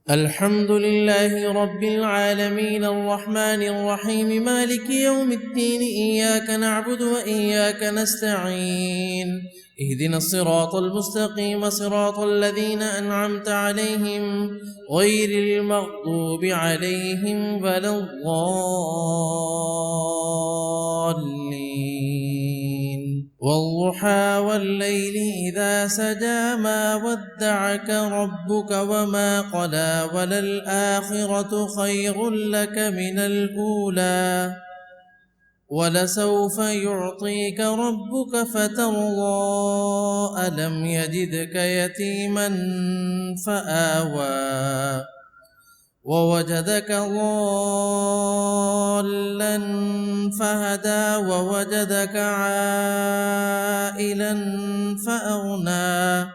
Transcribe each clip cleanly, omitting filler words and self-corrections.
الحمد لله رب العالمين الرحمن الرحيم مالك يوم الدين إياك نعبد وإياك نستعين اهدنا الصراط المستقيم صراط الذين أنعمت عليهم غير المغضوب عليهم ولا الضالين والضحى والليل إذا سجى ما ودعك ربك وما قلى وللآخرة خير لك من الأولى ولسوف يعطيك ربك فترضى ألم يجدك يتيما فآوى ووجدك ضالا فهدى ووجدك عائلا فأغنى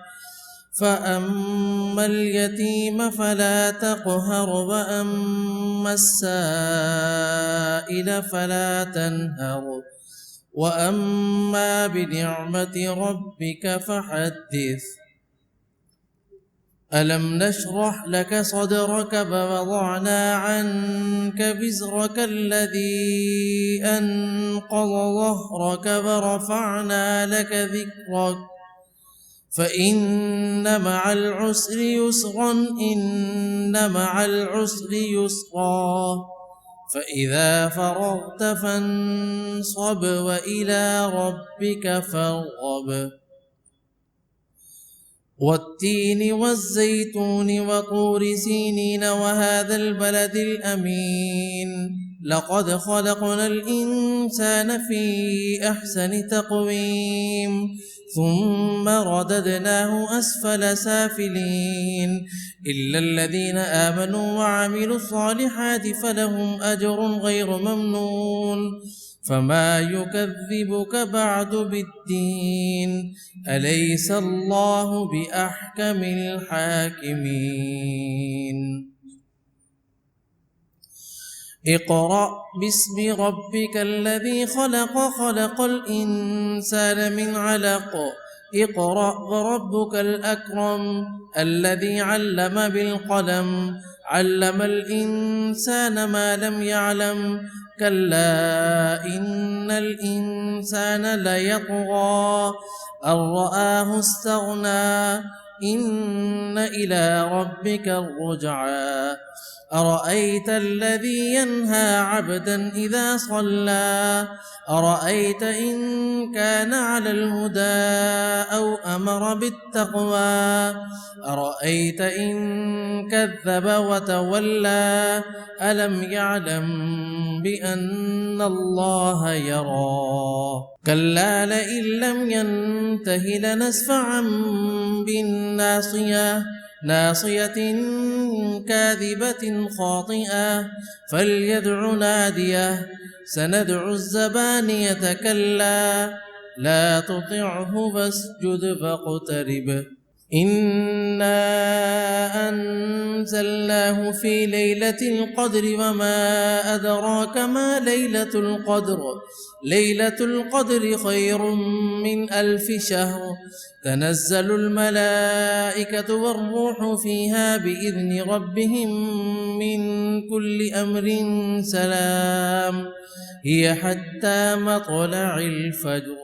فأما اليتيم فلا تقهر وأما السائل فلا تنهر وأما بنعمة ربك فحدث. ألم نشرح لك صدرك ووضعنا عنك وزرك الذي أنقض ظهرك ورفعنا لك ذكرك فإن مع العسر يسرا إن مع العسر يسرا فإذا فرغت فانصب وإلى ربك فارغب. والتين والزيتون وطور سينين وهذا البلد الأمين لقد خلقنا الإنسان في أحسن تقويم ثم رددناه أسفل سافلين إلا الذين آمنوا وعملوا الصالحات فلهم أجر غير ممنون فما يكذبك بعد بالدين أليس الله بأحكم الحاكمين. اقرأ باسم ربك الذي خلق خلق الإنسان من علق اقرأ وربك الأكرم الذي علم بالقلم علم الإنسان ما لم يعلم كلا إن الإنسان ليطغى أن رآه استغنى إن إلى ربك الرجعى أرأيت الذي ينهى عبدا إذا صلى أرأيت إن كان على الهدى أو أمر بالتقوى أرأيت إن كذب وتولى ألم يعلم بأن الله يرى كلا لئن لم ينته لنسفعا بالناصية ناصية كاذبة خاطئة فليدع ناديه سندع الزبانية كلا لا تطعه واسجد فاقترب إنا أنزلناه في ليلة القدر وما أدراك ما ليلة القدر ليلة القدر خير من 1000 شهر تنزل الملائكة والروح فيها بإذن ربهم من كل أمر سلام هي حتى مطلع الفجر